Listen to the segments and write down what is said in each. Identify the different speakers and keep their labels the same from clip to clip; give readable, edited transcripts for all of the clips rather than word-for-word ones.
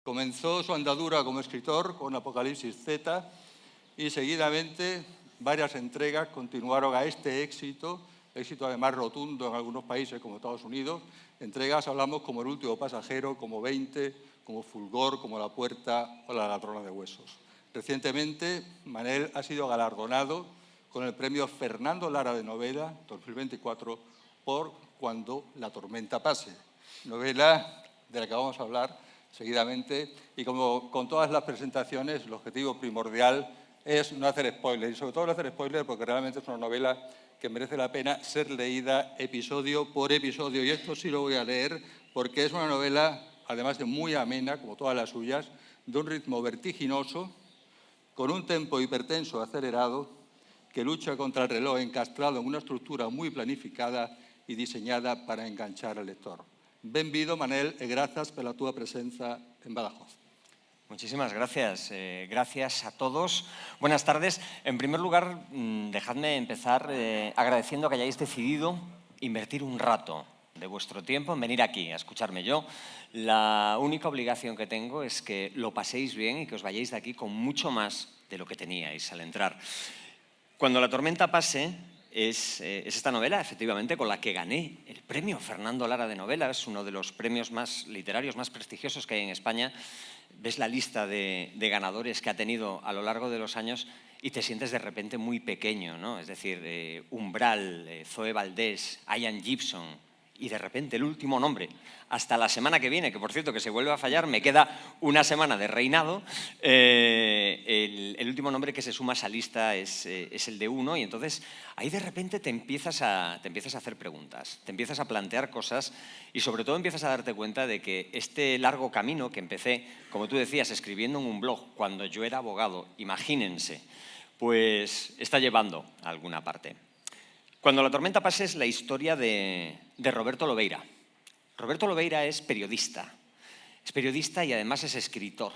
Speaker 1: Comenzó su andadura como escritor con Apocalipsis Z y seguidamente varias entregas continuaron a este éxito además rotundo en algunos países como Estados Unidos. Entregas hablamos como El último pasajero, como 20, como Fulgor, como La puerta o La ladrona de huesos. Recientemente, Manel ha sido galardonado con el premio Fernando Lara de novela 2024 por Cuando la tormenta pase, novela de la que vamos a hablar seguidamente, y como con todas las presentaciones, el objetivo primordial es no hacer spoilers, y sobre todo no hacer spoilers porque realmente es una novela que merece la pena ser leída episodio por episodio, y esto sí lo voy a leer porque es una novela, además de muy amena, como todas las suyas, de un ritmo vertiginoso, con un tempo hipertenso acelerado, que lucha contra el reloj encastrado en una estructura muy planificada y diseñada para enganchar al lector. Benvido, Manel, e grazas pela túa presenza en Badajoz.
Speaker 2: Muchísimas gracias. Gracias a todos. Buenas tardes. En primer lugar, dejadme empezar agradeciendo que hayáis decidido invertir un rato de vuestro tiempo en venir aquí a escucharme. Yo, la única obligación que tengo es que lo paséis bien y que os vayáis de aquí con mucho más de lo que teníais al entrar. Cuando la tormenta pase es esta novela, efectivamente, con la que gané el premio Fernando Lara de novela. Es uno de los premios más literarios más prestigiosos que hay en España. Ves la lista de ganadores que ha tenido a lo largo de los años y te sientes de repente muy pequeño, ¿no? Es decir, Umbral, Zoe Valdés, Ian Gibson, y de repente el último nombre, hasta la semana que viene, que por cierto que se vuelve a fallar, me queda una semana de reinado, el último nombre que se suma a esa lista es el de uno, y entonces ahí de repente te empiezas a hacer preguntas, te empiezas a plantear cosas y sobre todo empiezas a darte cuenta de que este largo camino que empecé, como tú decías, escribiendo en un blog cuando yo era abogado, imagínense, pues está llevando a alguna parte. Cuando la tormenta pase es la historia de Roberto Lobeira. Roberto Lobeira es periodista y además es escritor.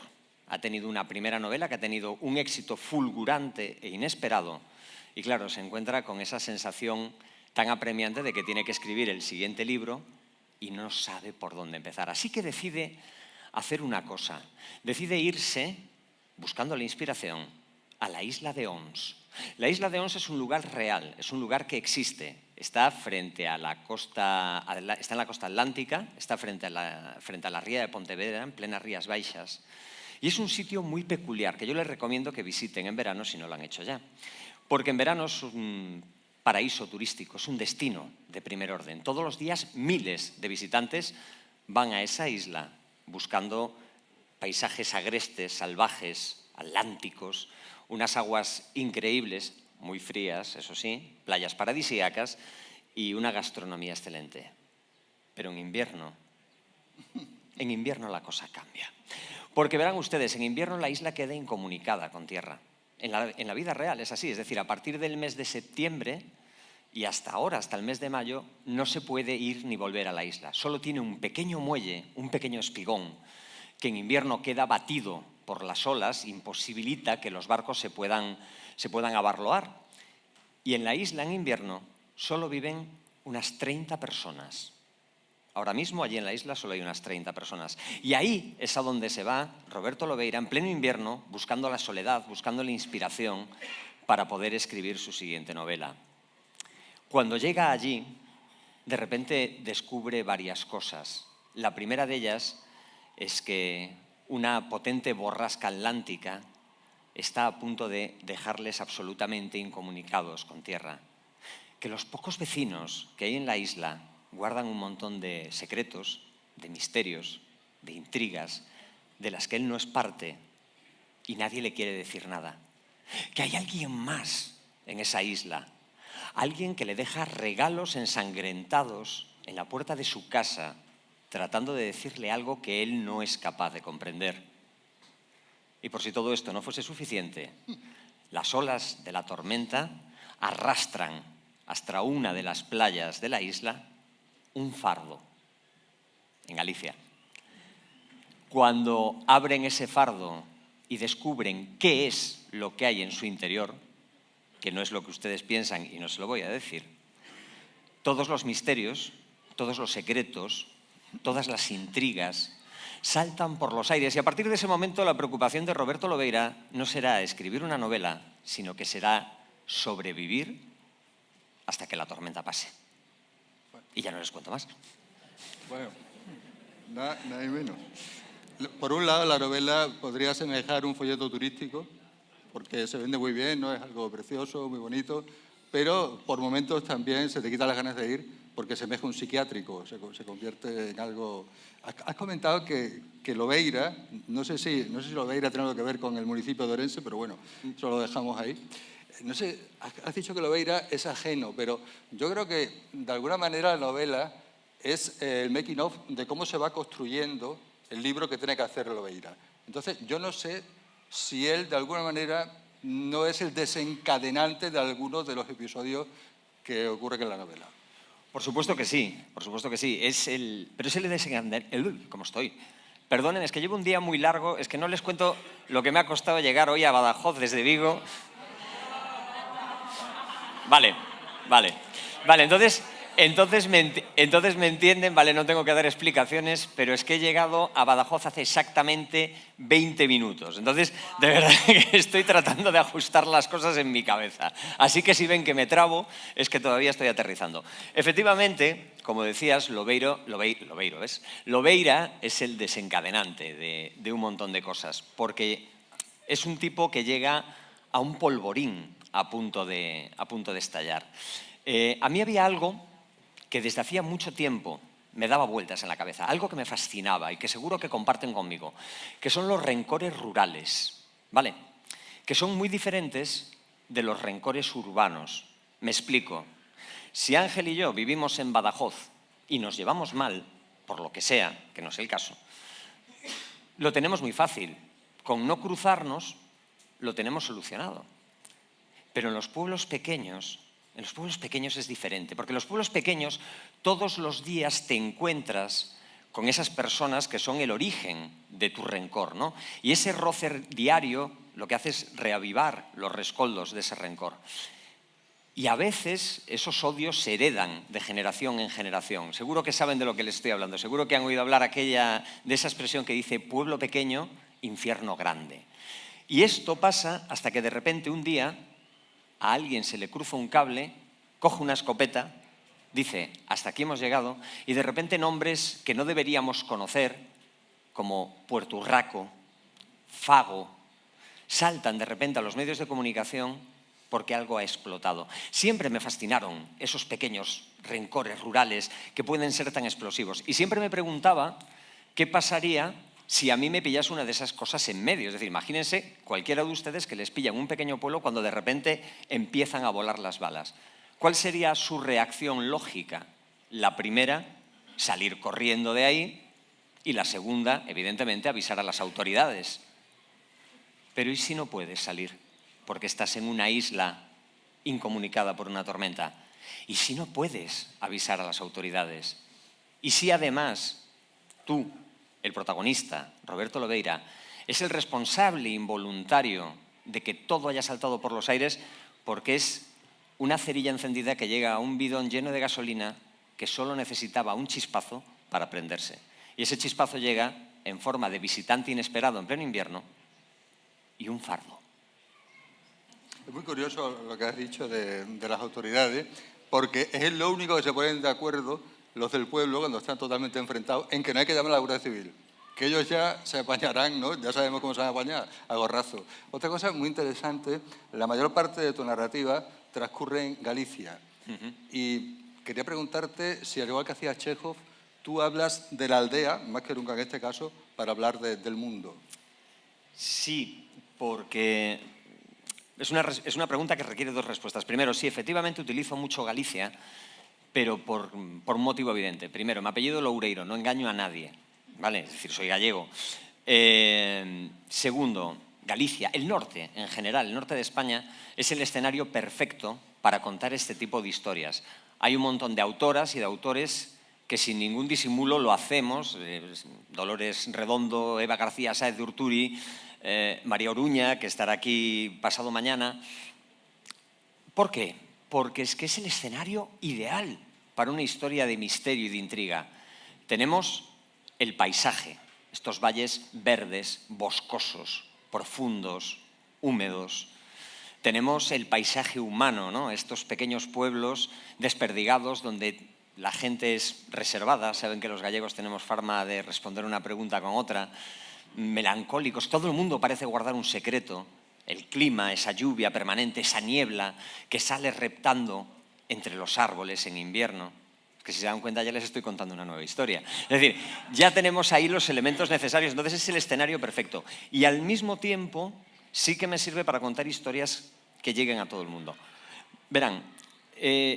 Speaker 2: Ha tenido una primera novela que ha tenido un éxito fulgurante e inesperado y claro, se encuentra con esa sensación tan apremiante de que tiene que escribir el siguiente libro y no sabe por dónde empezar. Así que decide hacer una cosa, decide irse, buscando la inspiración, a la isla de Ons. La isla de Ons es un lugar real, es un lugar que existe. Está frente a la costa, está en la costa atlántica, está frente a la ría de Pontevedra, en plenas Rías Baixas. Y es un sitio muy peculiar que yo les recomiendo que visiten en verano si no lo han hecho ya. Porque en verano es un paraíso turístico, es un destino de primer orden. Todos los días miles de visitantes van a esa isla buscando paisajes agrestes, salvajes, atlánticos, unas aguas increíbles, muy frías, eso sí, playas paradisíacas y una gastronomía excelente. Pero en invierno la cosa cambia. Porque verán ustedes, en invierno la isla queda incomunicada con tierra. En la vida real es así, es decir, a partir del mes de septiembre y hasta ahora, hasta el mes de mayo, no se puede ir ni volver a la isla. Solo tiene un pequeño muelle, un pequeño espigón, que en invierno queda batido por las olas, imposibilita que los barcos se puedan abarloar. Y en la isla, en invierno, solo viven unas 30 personas. Ahora mismo, allí en la isla, solo hay unas 30 personas. Y ahí es a donde se va Roberto Lobeira, en pleno invierno, buscando la soledad, buscando la inspiración para poder escribir su siguiente novela. Cuando llega allí, de repente descubre varias cosas. La primera de ellas es que una potente borrasca atlántica está a punto de dejarles absolutamente incomunicados con tierra. Que los pocos vecinos que hay en la isla guardan un montón de secretos, de misterios, de intrigas, de las que él no es parte y nadie le quiere decir nada. Que hay alguien más en esa isla, alguien que le deja regalos ensangrentados en la puerta de su casa, tratando de decirle algo que él no es capaz de comprender. Y por si todo esto no fuese suficiente, las olas de la tormenta arrastran hasta una de las playas de la isla un fardo, en Galicia. Cuando abren ese fardo y descubren qué es lo que hay en su interior, que no es lo que ustedes piensan y no se lo voy a decir, todos los misterios, todos los secretos, todas las intrigas, saltan por los aires. Y a partir de ese momento la preocupación de Roberto Lobeira no será escribir una novela, sino que será sobrevivir hasta que la tormenta pase. Y ya no les cuento más.
Speaker 1: Bueno, nada y menos. Por un lado, la novela podría asemejar un folleto turístico, porque se vende muy bien, ¿no? Es algo precioso, muy bonito, pero por momentos también se te quitan las ganas de ir porque semeja un psiquiátrico, se convierte en algo... Has comentado que Lobeira, no sé si Lobeira tiene algo que ver con el municipio de Orense, pero bueno, eso lo dejamos ahí. No sé, has dicho que Lobeira es ajeno, pero yo creo que de alguna manera la novela es el making of de cómo se va construyendo el libro que tiene que hacer Lobeira. Entonces, yo no sé si él, de alguna manera, no es el desencadenante de algunos de los episodios que ocurren en la novela.
Speaker 2: Por supuesto que sí, pero es el desencadenante. ¿Cómo estoy? Perdonen, es que llevo un día muy largo, es que no les cuento lo que me ha costado llegar hoy a Badajoz desde Vigo. Vale, entonces me entienden, vale, no tengo que dar explicaciones, pero es que he llegado a Badajoz hace exactamente 20 minutos. Entonces, de verdad que estoy tratando de ajustar las cosas en mi cabeza. Así que si ven que me trabo, es que todavía estoy aterrizando. Efectivamente, como decías, Lobeira es el desencadenante de un montón de cosas, porque es un tipo que llega a un polvorín a punto de estallar. A mí había algo que desde hacía mucho tiempo me daba vueltas en la cabeza, algo que me fascinaba y que seguro que comparten conmigo, que son los rencores rurales, ¿vale? Que son muy diferentes de los rencores urbanos. Me explico. Si Ángel y yo vivimos en Badajoz y nos llevamos mal, por lo que sea, que no es el caso, lo tenemos muy fácil. Con no cruzarnos, lo tenemos solucionado. Pero en los pueblos pequeños es diferente, porque en los pueblos pequeños todos los días te encuentras con esas personas que son el origen de tu rencor, ¿no? Y ese roce diario lo que hace es reavivar los rescoldos de ese rencor. Y a veces esos odios se heredan de generación en generación. Seguro que saben de lo que les estoy hablando, seguro que han oído hablar de esa expresión que dice pueblo pequeño, infierno grande. Y esto pasa hasta que de repente un día a alguien se le cruza un cable, coge una escopeta, dice, hasta aquí hemos llegado, y de repente nombres que no deberíamos conocer, como Puerto Urraco, Fago, saltan de repente a los medios de comunicación porque algo ha explotado. Siempre me fascinaron esos pequeños rencores rurales que pueden ser tan explosivos. Y siempre me preguntaba qué pasaría si a mí me pillase una de esas cosas en medio. Es decir, imagínense cualquiera de ustedes que les pillan un pequeño pueblo cuando de repente empiezan a volar las balas. ¿Cuál sería su reacción lógica? La primera, salir corriendo de ahí, y la segunda, evidentemente, avisar a las autoridades. Pero ¿y si no puedes salir? Porque estás en una isla incomunicada por una tormenta. ¿Y si no puedes avisar a las autoridades? ¿Y si además tú, el protagonista, Roberto Lobeira, es el responsable involuntario de que todo haya saltado por los aires porque es una cerilla encendida que llega a un bidón lleno de gasolina que solo necesitaba un chispazo para prenderse? Y ese chispazo llega en forma de visitante inesperado en pleno invierno y un fardo.
Speaker 1: Es muy curioso lo que has dicho de las autoridades, porque es lo único que se ponen de acuerdo los del pueblo cuando están totalmente enfrentados en que no hay que llamar a la Guardia Civil, que ellos ya se apañarán, ¿no? Ya sabemos cómo se van a apañar, a gorrazo. Otra cosa muy interesante, la mayor parte de tu narrativa transcurre en Galicia. Y quería preguntarte si, al igual que hacía Chekhov, tú hablas de la aldea, más que nunca en este caso, para hablar del mundo.
Speaker 2: Sí, porque es una pregunta que requiere dos respuestas. Primero, sí, efectivamente utilizo mucho Galicia, pero por un motivo evidente. Primero, mi apellido es Loureiro, no engaño a nadie, ¿vale? Es decir, soy gallego. Segundo, Galicia, el norte en general, el norte de España, es el escenario perfecto para contar este tipo de historias. Hay un montón de autoras y de autores que sin ningún disimulo lo hacemos. Dolores Redondo, Eva García Sáez de Urturi, María Oruña, que estará aquí pasado mañana. ¿Por qué? Porque es que es el escenario ideal para una historia de misterio y de intriga. Tenemos el paisaje, estos valles verdes, boscosos, profundos, húmedos. Tenemos el paisaje humano, ¿no? Estos pequeños pueblos desperdigados donde la gente es reservada. Saben que los gallegos tenemos fama de responder una pregunta con otra. Melancólicos, todo el mundo parece guardar un secreto. El clima, esa lluvia permanente, esa niebla que sale reptando entre los árboles en invierno. Que si se dan cuenta ya les estoy contando una nueva historia. Es decir, ya tenemos ahí los elementos necesarios, entonces es el escenario perfecto. Y al mismo tiempo sí que me sirve para contar historias que lleguen a todo el mundo. Verán,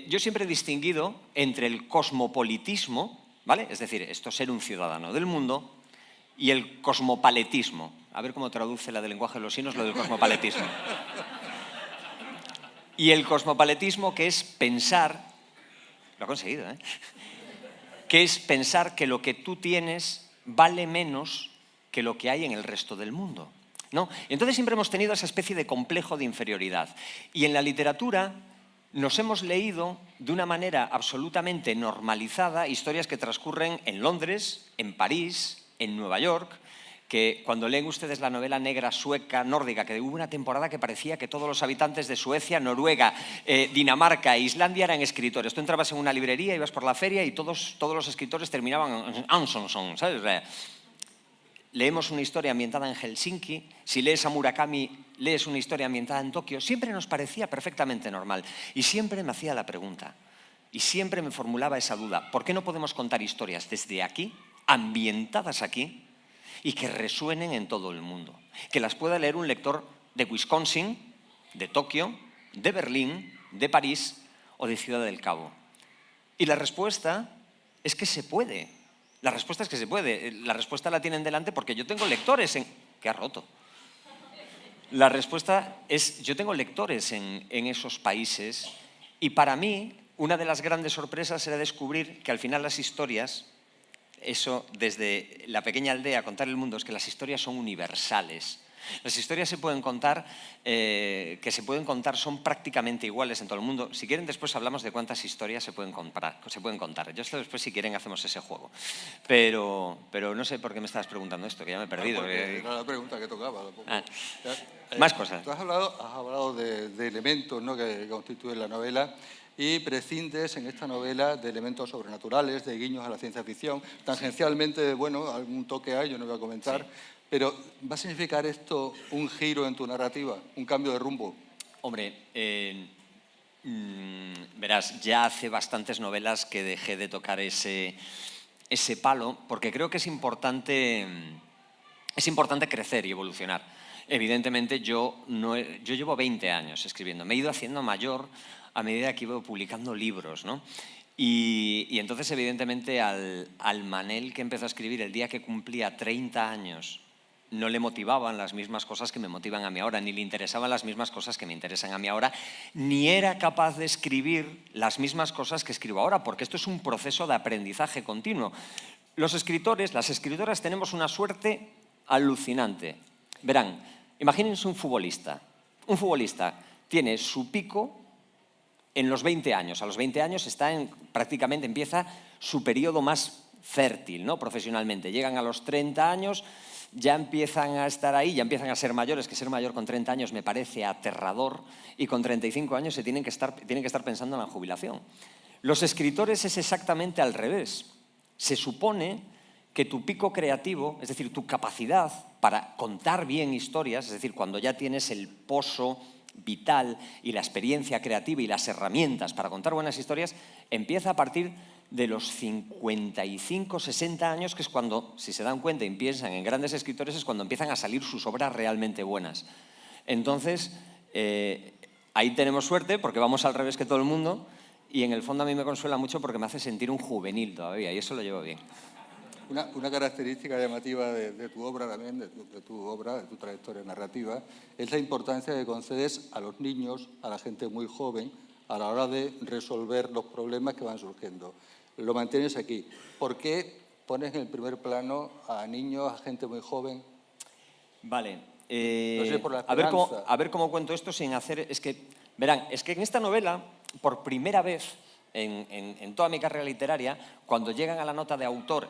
Speaker 2: yo siempre he distinguido entre el cosmopolitismo, ¿vale? Es decir, esto ser un ciudadano del mundo, y el cosmopaletismo. A ver cómo traduce la del lenguaje de los signos lo del cosmopaletismo. Y el cosmopaletismo, que es pensar... Lo ha conseguido, ¿eh? Que es pensar que lo que tú tienes vale menos que lo que hay en el resto del mundo, ¿no? Y entonces siempre hemos tenido esa especie de complejo de inferioridad. Y en la literatura nos hemos leído de una manera absolutamente normalizada historias que transcurren en Londres, en París, en Nueva York, que cuando leen ustedes la novela negra sueca, nórdica, que hubo una temporada que parecía que todos los habitantes de Suecia, Noruega, Dinamarca e Islandia eran escritores. Tú entrabas en una librería, ibas por la feria y todos los escritores terminaban en Ansonson, ¿sabes? Leemos una historia ambientada en Helsinki, si lees a Murakami, lees una historia ambientada en Tokio, siempre nos parecía perfectamente normal. Y siempre me hacía la pregunta, y siempre me formulaba esa duda, ¿por qué no podemos contar historias desde aquí, ambientadas aquí, y que resuenen en todo el mundo? Que las pueda leer un lector de Wisconsin, de Tokio, de Berlín, de París o de Ciudad del Cabo. Y la respuesta es que se puede. La respuesta es que se puede. La respuesta la tienen delante porque yo tengo lectores en... ¿Qué ha roto? La respuesta es, yo tengo lectores en esos países y para mí una de las grandes sorpresas era descubrir que al final las historias... Eso, desde la pequeña aldea, contar el mundo, es que las historias son universales. Las historias se pueden contar, son prácticamente iguales en todo el mundo. Si quieren, después hablamos de cuántas historias se pueden contar. Yo esto después, si quieren, hacemos ese juego. Pero no sé por qué me estabas preguntando esto, que ya me he perdido.
Speaker 1: Era la pregunta que tocaba.
Speaker 2: Más cosas.
Speaker 1: Tú has hablado de elementos, ¿no?, que constituyen la novela. Y prescindes en esta novela de elementos sobrenaturales, de guiños a la ciencia ficción. Tangencialmente, bueno, algún toque hay, yo no voy a comentar, sí. Pero ¿va a significar esto un giro en tu narrativa, un cambio de rumbo?
Speaker 2: Hombre, verás, ya hace bastantes novelas que dejé de tocar ese palo, porque creo que es importante crecer y evolucionar. Evidentemente, yo llevo 20 años escribiendo, me he ido haciendo mayor a medida que iba publicando libros, ¿no? Y entonces, evidentemente, al Manel que empezó a escribir el día que cumplía 30 años, no le motivaban las mismas cosas que me motivan a mí ahora, ni le interesaban las mismas cosas que me interesan a mí ahora, ni era capaz de escribir las mismas cosas que escribo ahora, porque esto es un proceso de aprendizaje continuo. Los escritores, las escritoras, tenemos una suerte alucinante. Verán, imagínense un futbolista. Un futbolista tiene su pico en los 20 años. A los 20 años prácticamente empieza su periodo más fértil, ¿no?, profesionalmente. Llegan a los 30 años, ya empiezan a estar ahí, ya empiezan a ser mayores, que ser mayor con 30 años me parece aterrador, y con 35 años se tienen que estar pensando en la jubilación. Los escritores es exactamente al revés. Se supone que tu pico creativo, es decir, tu capacidad para contar bien historias, es decir, cuando ya tienes el pozo vital y la experiencia creativa y las herramientas para contar buenas historias, empieza a partir de los 55, 60 años, que es cuando, si se dan cuenta y piensan en grandes escritores, es cuando empiezan a salir sus obras realmente buenas. Entonces, ahí tenemos suerte porque vamos al revés que todo el mundo y en el fondo a mí me consuela mucho porque me hace sentir un juvenil todavía y eso lo llevo bien.
Speaker 1: Una característica llamativa de tu obra también, de tu trayectoria narrativa, es la importancia que concedes a los niños, a la gente muy joven, a la hora de resolver los problemas que van surgiendo. Lo mantienes aquí. ¿Por qué pones en el primer plano a niños, a gente muy joven?
Speaker 2: Vale.
Speaker 1: No sé, por la
Speaker 2: a ver cómo cuento esto sin hacer... Verán, es que en esta novela, por primera vez en toda mi carrera literaria, cuando llegan a la nota de autor,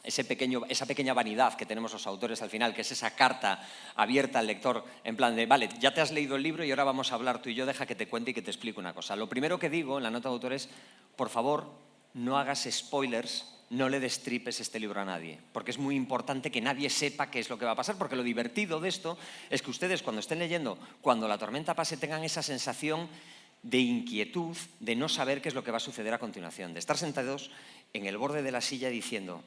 Speaker 2: esa pequeña vanidad que tenemos los autores al final, que es esa carta abierta al lector en plan de, vale, ya te has leído el libro y ahora vamos a hablar tú y yo, deja que te cuente y que te explique una cosa. Lo primero que digo en la nota de autor es, por favor, no hagas spoilers, no le destripes este libro a nadie, porque es muy importante que nadie sepa qué es lo que va a pasar, porque lo divertido de esto es que ustedes cuando estén leyendo, cuando la tormenta pase, tengan esa sensación de inquietud, de no saber qué es lo que va a suceder a continuación, de estar sentados en el borde de la silla diciendo,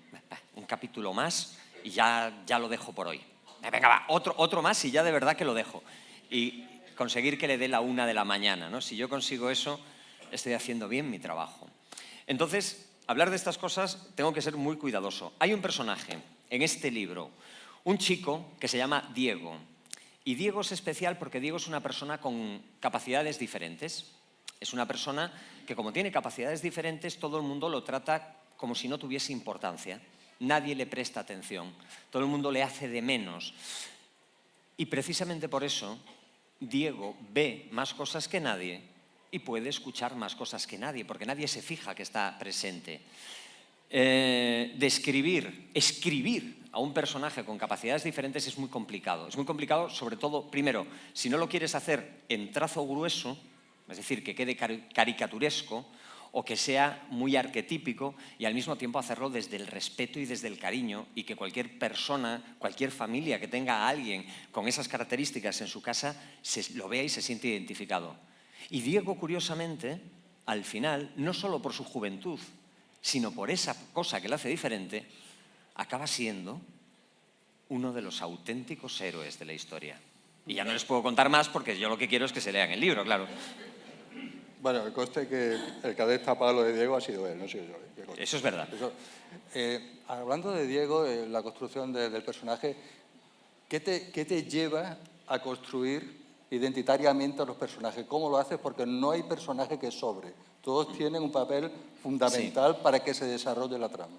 Speaker 2: un capítulo más y ya lo dejo por hoy. Venga, va, otro más y ya de verdad que lo dejo. Y conseguir que le dé la 1 de la mañana, ¿no? Si yo consigo eso, estoy haciendo bien mi trabajo. Entonces, hablar de estas cosas tengo que ser muy cuidadoso. Hay un personaje en este libro, un chico que se llama Diego. Y Diego es especial porque Diego es una persona con capacidades diferentes. Es una persona que, como tiene capacidades diferentes, todo el mundo lo trata como si no tuviese importancia. Nadie le presta atención. Todo el mundo le hace de menos. Y precisamente por eso, Diego ve más cosas que nadie y puede escuchar más cosas que nadie, porque nadie se fija que está presente. Escribir a un personaje con capacidades diferentes es muy complicado. Es muy complicado, sobre todo, primero, si no lo quieres hacer en trazo grueso, es decir, que quede caricaturesco o que sea muy arquetípico y al mismo tiempo hacerlo desde el respeto y desde el cariño y que cualquier persona, cualquier familia que tenga a alguien con esas características en su casa lo vea y se siente identificado. Y Diego, curiosamente, al final, no solo por su juventud, sino por esa cosa que le hace diferente, acaba siendo uno de los auténticos héroes de la historia. Y ya no les puedo contar más porque yo lo que quiero es que se lean el libro, claro.
Speaker 1: Bueno, me conste que el que ha destapado lo de Diego ha sido él, no he sido yo.
Speaker 2: Eso es verdad.
Speaker 1: Hablando de Diego, la construcción del personaje, ¿qué te lleva a construir identitariamente a los personajes? ¿Cómo lo haces? Porque no hay personaje que sobre. Todos tienen un papel fundamental para que se desarrolle la trama.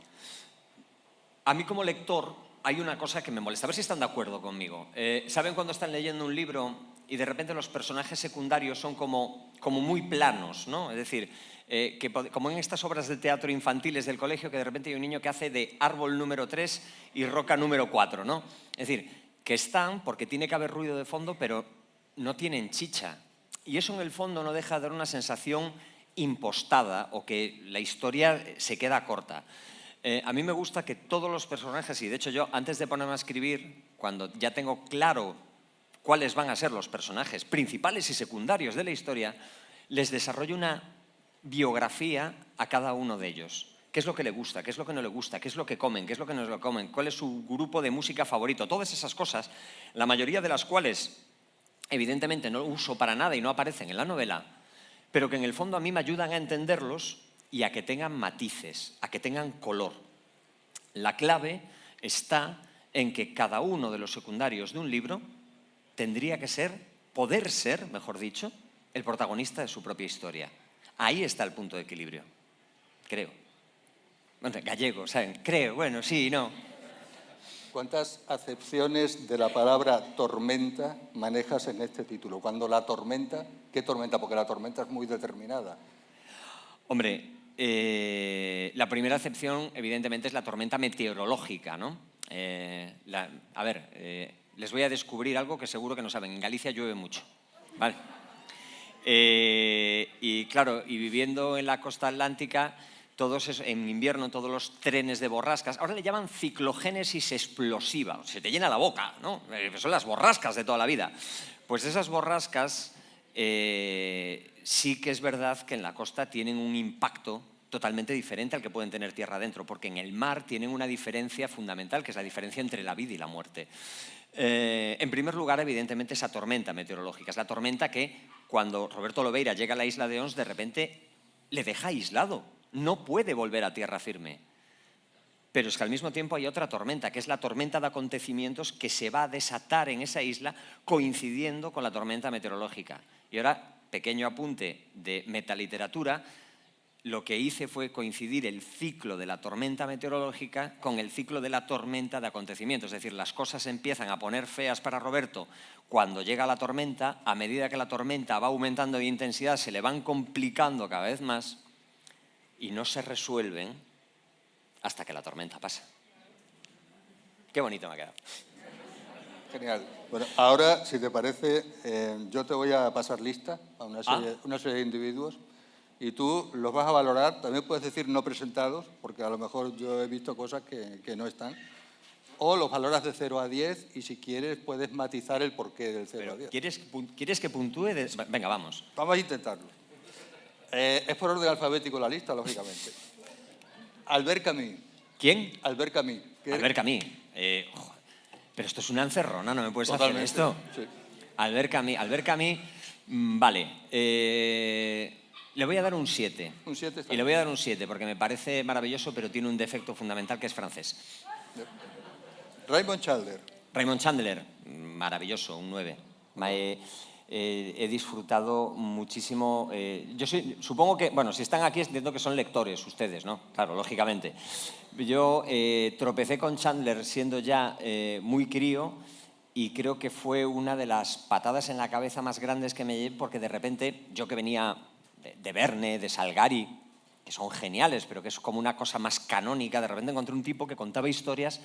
Speaker 2: A mí como lector hay una cosa que me molesta. A ver si están de acuerdo conmigo. ¿Saben cuando están leyendo un libro y de repente los personajes secundarios son como muy planos, ¿no? Es decir, como en estas obras de teatro infantiles del colegio, que de repente hay un niño que hace de árbol número 3 y roca número 4, ¿no? Es decir, que están porque tiene que haber ruido de fondo, pero no tienen chicha. Y eso en el fondo no deja de dar una sensación impostada o que la historia se queda corta. A mí me gusta que todos los personajes, y de hecho yo antes de ponerme a escribir, cuando ya tengo claro cuáles van a ser los personajes principales y secundarios de la historia, les desarrollo una biografía a cada uno de ellos. ¿Qué es lo que le gusta? ¿Qué es lo que no le gusta? ¿Qué es lo que comen? ¿Qué es lo que no lo comen? ¿Cuál es su grupo de música favorito? Todas esas cosas, la mayoría de las cuales evidentemente no uso para nada y no aparecen en la novela, pero que en el fondo a mí me ayudan a entenderlos y a que tengan matices, a que tengan color. La clave está en que cada uno de los secundarios de un libro tendría que poder ser, mejor dicho, el protagonista de su propia historia. Ahí está el punto de equilibrio, creo. Bueno, gallego, ¿saben? Creo, bueno, sí, no.
Speaker 1: ¿Cuántas acepciones de la palabra tormenta manejas en este título? Cuando la tormenta, ¿qué tormenta? Porque la tormenta es muy determinada.
Speaker 2: Hombre, la primera acepción, evidentemente, es la tormenta meteorológica, ¿no? Les voy a descubrir algo que seguro que no saben. En Galicia llueve mucho, ¿vale? Y claro, y viviendo en la costa atlántica, en invierno todos los trenes de borrascas, ahora le llaman ciclogénesis explosiva, se te llena la boca, ¿no? Son las borrascas de toda la vida. Pues esas borrascas sí que es verdad que en la costa tienen un impacto totalmente diferente al que pueden tener tierra adentro, porque en el mar tienen una diferencia fundamental, que es la diferencia entre la vida y la muerte. En primer lugar, evidentemente, esa tormenta meteorológica. Es la tormenta que, cuando Roberto Lobeira llega a la isla de Ons, de repente le deja aislado. No puede volver a tierra firme. Pero es que al mismo tiempo hay otra tormenta, que es la tormenta de acontecimientos que se va a desatar en esa isla coincidiendo con la tormenta meteorológica. Y ahora, pequeño apunte de metaliteratura, lo que hice fue coincidir el ciclo de la tormenta meteorológica con el ciclo de la tormenta de acontecimientos. Es decir, las cosas empiezan a poner feas para Roberto cuando llega la tormenta. A medida que la tormenta va aumentando de intensidad, se le van complicando cada vez más y no se resuelven hasta que la tormenta pasa. Qué bonito me ha quedado.
Speaker 1: Genial. Bueno, ahora, si te parece, yo te voy a pasar lista a una serie de individuos y tú los vas a valorar. También puedes decir no presentados, porque a lo mejor yo he visto cosas que no están. O los valoras de 0 a 10 y si quieres puedes matizar el porqué del 0 a 10.
Speaker 2: ¿Quieres que puntúe? Venga, vamos.
Speaker 1: Vamos a intentarlo. Es por orden alfabético la lista, lógicamente. Albert Camus.
Speaker 2: ¿Quién?
Speaker 1: Albert Camus.
Speaker 2: Albert Camus. Pero esto es una encerrona, no me puedes hacer esto.
Speaker 1: Sí.
Speaker 2: Albert Camus, vale. Le voy a dar un 7.
Speaker 1: Un 7 está
Speaker 2: Y le voy a dar un 7 porque me parece maravilloso, pero tiene un defecto fundamental que es francés.
Speaker 1: Raymond Chandler.
Speaker 2: Raymond Chandler, maravilloso, un 9. He disfrutado muchísimo. Supongo que, bueno, si están aquí entiendo que son lectores ustedes, ¿no? Claro, lógicamente. Yo tropecé con Chandler siendo ya muy crío y creo que fue una de las patadas en la cabeza más grandes que me llevé porque de repente, yo que venía de Verne, de Salgari, que son geniales, pero que es como una cosa más canónica, de repente encontré un tipo que contaba historias,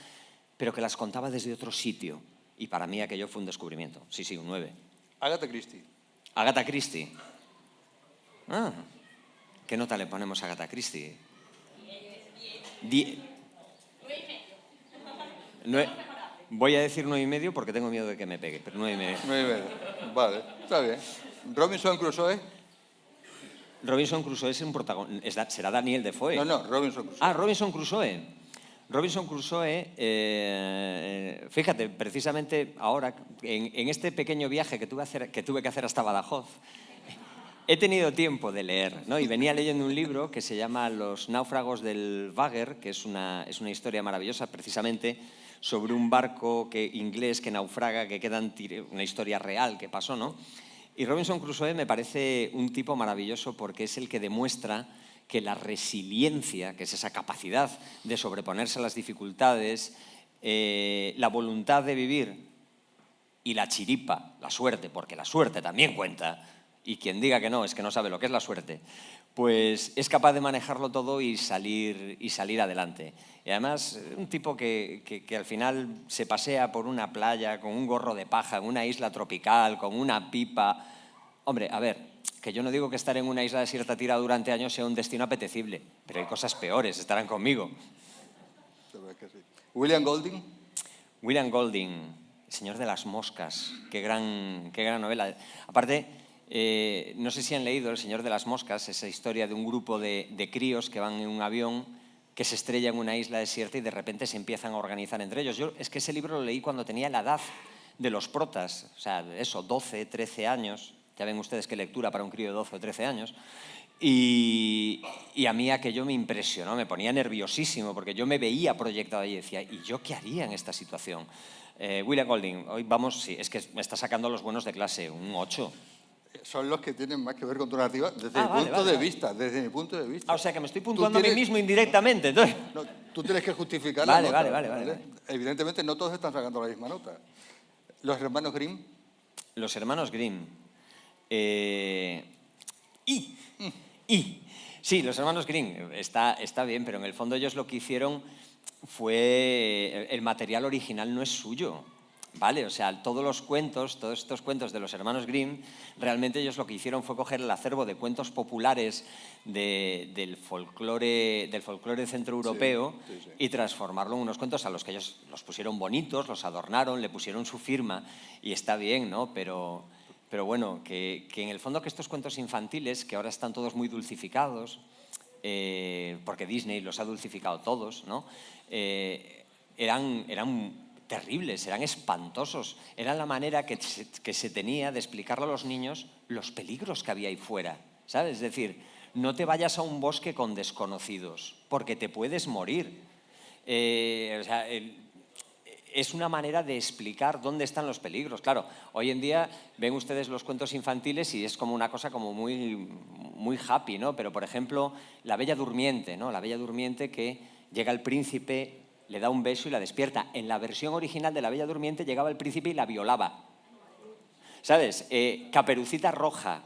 Speaker 2: pero que las contaba desde otro sitio. Y para mí aquello fue un descubrimiento. Sí, un 9.
Speaker 1: Agatha Christie.
Speaker 2: Agatha Christie. ¿Qué nota le ponemos a Agatha Christie? 9,5. Voy a decir 9,5 porque tengo miedo de que me pegue, pero 9,5.
Speaker 1: 9,5. Vale, está bien. Robinson Crusoe.
Speaker 2: Robinson Crusoe es un protagonista. ¿Será Daniel Defoe?
Speaker 1: No, Robinson Crusoe.
Speaker 2: Robinson Crusoe. Robinson Crusoe, fíjate, precisamente ahora, en este pequeño viaje que tuve que hacer hasta Badajoz, he tenido tiempo de leer, ¿no? Y venía leyendo un libro que se llama Los náufragos del Vágar, que es una historia maravillosa, precisamente sobre un barco inglés que naufraga, que queda una historia real que pasó, ¿no? Y Robinson Crusoe me parece un tipo maravilloso porque es el que demuestra que la resiliencia, que es esa capacidad de sobreponerse a las dificultades, la voluntad de vivir y la chiripa, la suerte, porque la suerte también cuenta, y quien diga que no es que no sabe lo que es la suerte, pues es capaz de manejarlo todo y salir adelante. Y además, un tipo que al final se pasea por una playa con un gorro de paja en una isla tropical, con una pipa. Hombre, a ver, que yo no digo que estar en una isla desierta tirada durante años sea un destino apetecible, pero hay cosas peores, estarán conmigo.
Speaker 1: William Golding.
Speaker 2: William Golding, El Señor de las Moscas, qué gran novela. Aparte, no sé si han leído El Señor de las Moscas, esa historia de un grupo de críos que van en un avión que se estrella en una isla desierta y de repente se empiezan a organizar entre ellos. Yo es que ese libro lo leí cuando tenía la edad de los protas, o sea, eso, 12, 13 años. Ya ven ustedes qué lectura para un crío de 12 o 13 años. Y a mí aquello me impresionó, me ponía nerviosísimo, porque yo me veía proyectado ahí y decía, ¿y yo qué haría en esta situación? William Golding, hoy vamos, sí, es que me está sacando los buenos de clase, un 8.
Speaker 1: Son los que tienen más que ver con tu narrativa desde mi punto de vista.
Speaker 2: O sea, que me estoy puntuando a mí mismo indirectamente, entonces.
Speaker 1: No, tú tienes que justificar
Speaker 2: la
Speaker 1: nota.
Speaker 2: Vale.
Speaker 1: Evidentemente no todos están sacando la misma nota. Los hermanos Grimm.
Speaker 2: Los hermanos Grimm. Sí, los hermanos Grimm, está bien, pero en el fondo ellos lo que hicieron fue... El material original no es suyo, ¿vale? O sea, todos estos cuentos de los hermanos Grimm, realmente ellos lo que hicieron fue coger el acervo de cuentos populares del folclore centroeuropeo y transformarlo en unos cuentos a los que ellos los pusieron bonitos, los adornaron, le pusieron su firma y está bien, ¿no? Pero bueno, que en el fondo que estos cuentos infantiles, que ahora están todos muy dulcificados, porque Disney los ha dulcificado todos, ¿no? Eran terribles, eran espantosos. Era la manera que se tenía de explicarle a los niños los peligros que había ahí fuera, ¿sabes? Es decir, no te vayas a un bosque con desconocidos, porque te puedes morir. O sea, es una manera de explicar dónde están los peligros. Claro, hoy en día ven ustedes los cuentos infantiles y es como una cosa como muy happy, ¿no? Pero, por ejemplo, La Bella Durmiente, ¿no? La Bella Durmiente, que llega el príncipe, le da un beso y la despierta. En la versión original de La Bella Durmiente llegaba el príncipe y la violaba. ¿Sabes? Caperucita Roja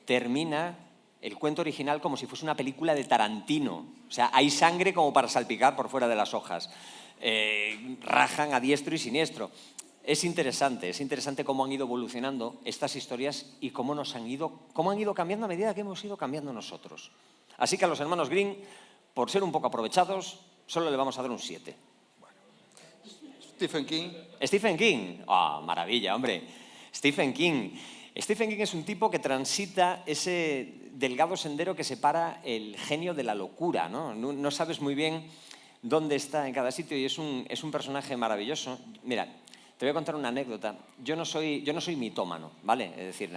Speaker 2: termina el cuento original como si fuese una película de Tarantino. O sea, hay sangre como para salpicar por fuera de las hojas. rajan a diestro y siniestro. Es interesante cómo han ido evolucionando estas historias y cómo han ido cambiando a medida que hemos ido cambiando nosotros. Así que a los hermanos Grimm, por ser un poco aprovechados, solo le vamos a dar un 7.
Speaker 1: Stephen King.
Speaker 2: Stephen King. Maravilla, hombre. Stephen King. Stephen King es un tipo que transita ese delgado sendero que separa el genio de la locura, ¿no? No sabes muy bien dónde está en cada sitio y es un personaje maravilloso. Mira, te voy a contar una anécdota. Yo no soy mitómano, ¿vale? Es decir,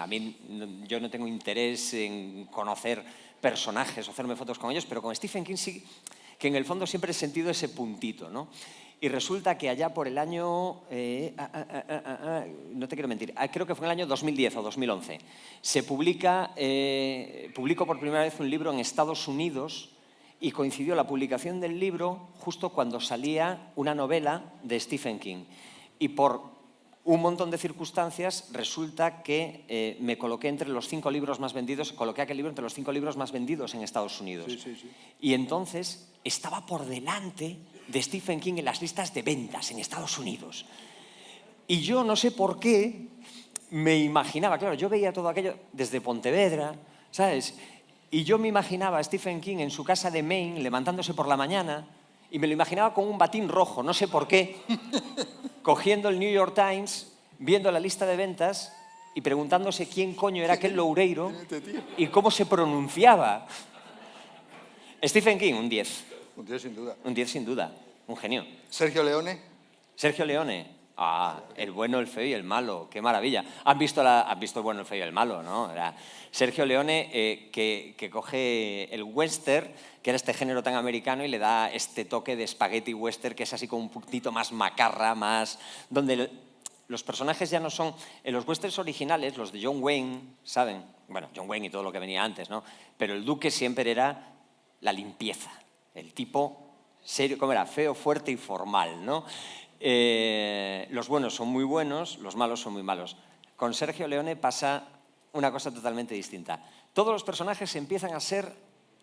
Speaker 2: yo no tengo interés en conocer personajes o hacerme fotos con ellos, pero con Stephen King sí que en el fondo siempre he sentido ese puntito, ¿no? Y resulta que allá por el año, no te quiero mentir, creo que fue en el año 2010 o 2011, se publicó por primera vez un libro en Estados Unidos y coincidió la publicación del libro justo cuando salía una novela de Stephen King. Y por un montón de circunstancias resulta que me coloqué entre los 5 libros más vendidos, coloqué aquel libro entre los 5 libros más vendidos en Estados Unidos.
Speaker 1: Sí.
Speaker 2: Y entonces estaba por delante de Stephen King en las listas de ventas en Estados Unidos. Y yo no sé por qué me imaginaba, claro, yo veía todo aquello desde Pontevedra, ¿sabes? Y yo me imaginaba a Stephen King en su casa de Maine levantándose por la mañana y me lo imaginaba con un batín rojo, no sé por qué, cogiendo el New York Times, viendo la lista de ventas y preguntándose quién coño era aquel loureiro y cómo se pronunciaba. Stephen King, un 10.
Speaker 1: Un 10 sin duda.
Speaker 2: Un 10 sin duda, un genio.
Speaker 1: Sergio Leone.
Speaker 2: Sergio Leone, el bueno, el feo y el malo, qué maravilla. ¿Has visto el bueno, el feo y el malo, no? Sergio Leone que coge el western, que era este género tan americano, y le da este toque de spaghetti western que es así como un puntito más macarra, más donde los personajes ya no son... En los westerns originales, los de John Wayne, ¿saben? Bueno, John Wayne y todo lo que venía antes, ¿no? Pero el duque siempre era la limpieza, el tipo serio, ¿cómo era? Feo, fuerte y formal, ¿no? Los buenos son muy buenos, los malos son muy malos. Con Sergio Leone pasa una cosa totalmente distinta. Todos los personajes empiezan a ser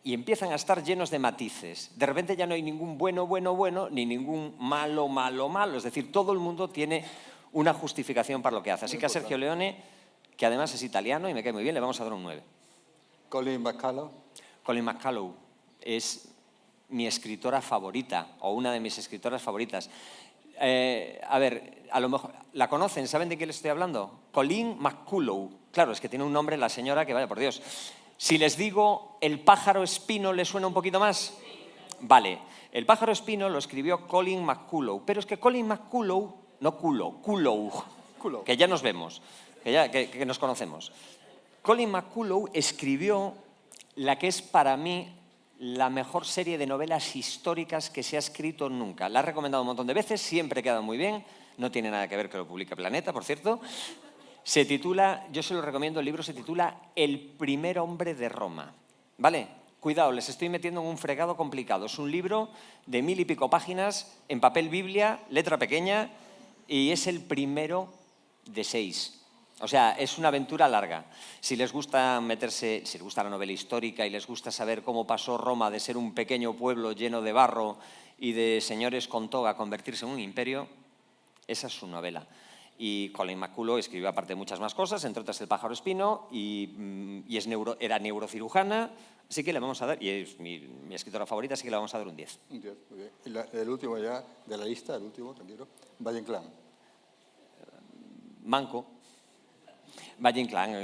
Speaker 2: y empiezan a estar llenos de matices. De repente ya no hay ningún bueno, ni ningún malo, malo. Es decir, todo el mundo tiene una justificación para lo que hace. Así que a Sergio Leone, que además es italiano y me cae muy bien, le vamos a dar un 9.
Speaker 1: Colin McCullough.
Speaker 2: Colin McCullough es mi escritora favorita, o una de mis escritoras favoritas. A ver, a lo mejor la conocen, ¿saben de qué les estoy hablando? Colin McCullough. Claro, es que tiene un nombre la señora que vaya por Dios. Si les digo El pájaro espino, ¿les suena un poquito más? Vale, El pájaro espino lo escribió Colin McCullough, pero es que Colin McCullough, no Cullough, que ya nos vemos, que nos conocemos. Colin McCullough escribió la que es para mí la mejor serie de novelas históricas que se ha escrito nunca. La he recomendado un montón de veces, siempre queda muy bien, no tiene nada que ver que lo publique Planeta, por cierto. Se titula, yo se lo recomiendo, el libro se titula El primer hombre de Roma, ¿vale? Cuidado, les estoy metiendo en un fregado complicado. Es un libro de 1000 y pico páginas, en papel biblia, letra pequeña, y es el primero de 6. O sea, es una aventura larga. Si les gusta si les gusta la novela histórica y les gusta saber cómo pasó Roma de ser un pequeño pueblo lleno de barro y de señores con toga a convertirse en un imperio, esa es su novela. Y Colin McCullough escribió aparte muchas más cosas, entre otras El pájaro espino, y era neurocirujana, así que le vamos a dar, y es mi escritora favorita, así que le vamos a dar un 10.
Speaker 1: Un 10, muy bien. Y el último ya de la lista, el último, tranquilo, Valle Inclán.
Speaker 2: Manco. Valle Inclán,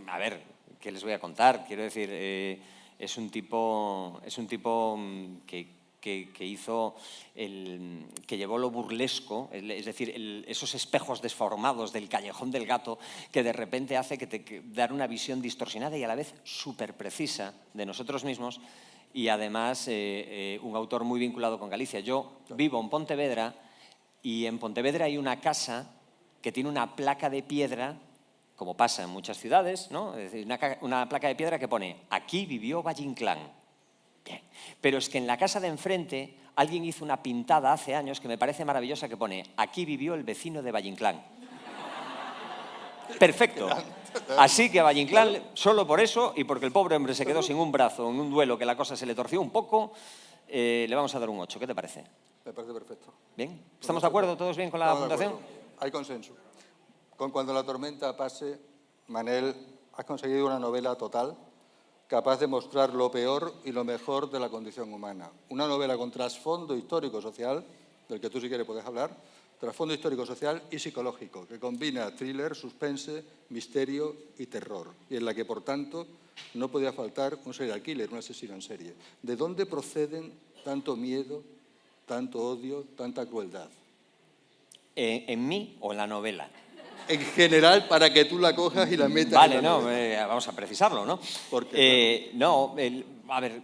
Speaker 2: a ver, ¿qué les voy a contar? Quiero decir, es un tipo que hizo, que llevó lo burlesco, es decir, esos espejos desformados del Callejón del Gato, que de repente hace dar una visión distorsionada y a la vez súper precisa de nosotros mismos, y además un autor muy vinculado con Galicia. Yo vivo en Pontevedra y en Pontevedra hay una casa que tiene una placa de piedra, como pasa en muchas ciudades, ¿no? Es decir, una placa de piedra que pone «Aquí vivió Valle Inclán». Bien. Pero es que en la casa de enfrente alguien hizo una pintada hace años que me parece maravillosa que pone «Aquí vivió el vecino de Valle Inclán». Perfecto. Así que a Valle Inclán, solo por eso y porque el pobre hombre se quedó sin un brazo en un duelo que la cosa se le torció un poco, le vamos a dar un 8. ¿Qué te parece?
Speaker 1: Me parece perfecto.
Speaker 2: ¿Bien? ¿Estamos de acuerdo todos bien con la puntuación?
Speaker 1: Hay consenso. Con Cuando la tormenta pase, Manel, has conseguido una novela total capaz de mostrar lo peor y lo mejor de la condición humana. Una novela con trasfondo histórico-social, del que tú si quieres puedes hablar, trasfondo histórico-social y psicológico, que combina thriller, suspense, misterio y terror, y en la que, por tanto, no podía faltar un serial killer, un asesino en serie. ¿De dónde proceden tanto miedo, tanto odio, tanta crueldad?
Speaker 2: ¿En mí o en la novela?
Speaker 1: En general, para que tú la cojas y la metas
Speaker 2: vale,
Speaker 1: en la novela.
Speaker 2: Vamos a precisarlo, ¿no?
Speaker 1: Porque,
Speaker 2: no, a ver,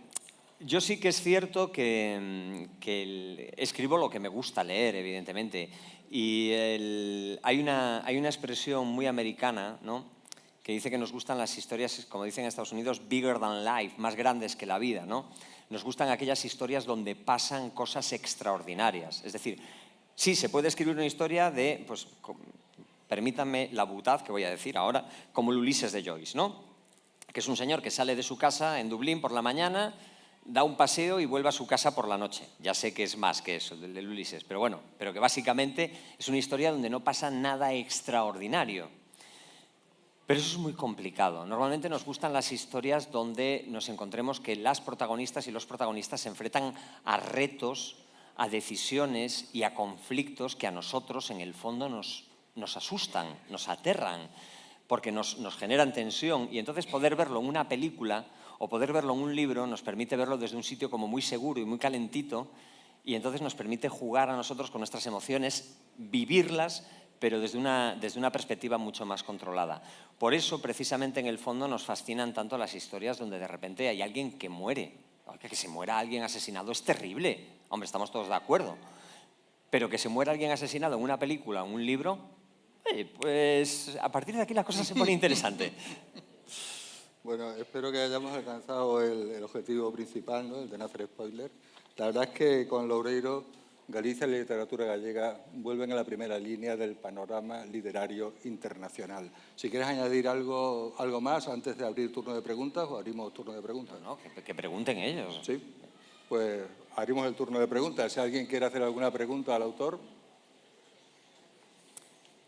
Speaker 2: yo sí que es cierto que escribo lo que me gusta leer, evidentemente. Y hay una expresión muy americana, ¿no?, que dice que nos gustan las historias, como dicen en Estados Unidos, bigger than life, más grandes que la vida, ¿no? Nos gustan aquellas historias donde pasan cosas extraordinarias. Es decir, sí, se puede escribir una historia de, pues, permítanme la butad que voy a decir ahora, como el Ulises de Joyce, ¿no?, que es un señor que sale de su casa en Dublín por la mañana, da un paseo y vuelve a su casa por la noche. Ya sé que es más que eso, del Ulises, pero bueno, pero que básicamente es una historia donde no pasa nada extraordinario. Pero eso es muy complicado. Normalmente nos gustan las historias donde nos encontremos que las protagonistas y los protagonistas se enfrentan a retos, a decisiones y a conflictos que a nosotros, en el fondo, nos asustan, nos aterran, porque nos generan tensión. Y entonces poder verlo en una película o poder verlo en un libro nos permite verlo desde un sitio como muy seguro y muy calentito, y entonces nos permite jugar a nosotros con nuestras emociones, vivirlas, pero desde una perspectiva mucho más controlada. Por eso, precisamente, en el fondo nos fascinan tanto las historias donde de repente hay alguien que muere. Que se muera alguien asesinado es terrible. Hombre, estamos todos de acuerdo. Pero que se muera alguien asesinado en una película o en un libro, pues a partir de aquí la cosa se pone interesante.
Speaker 1: Bueno, espero que hayamos alcanzado el objetivo principal, ¿no?, el de no hacer spoiler. La verdad es que con Loureiro, Galicia y la literatura gallega vuelven a la primera línea del panorama literario internacional. Si quieres añadir algo más antes de abrir turno de preguntas, o abrimos turno de preguntas.
Speaker 2: No, que pregunten ellos.
Speaker 1: Sí, pues abrimos el turno de preguntas. Si alguien quiere hacer alguna pregunta al autor.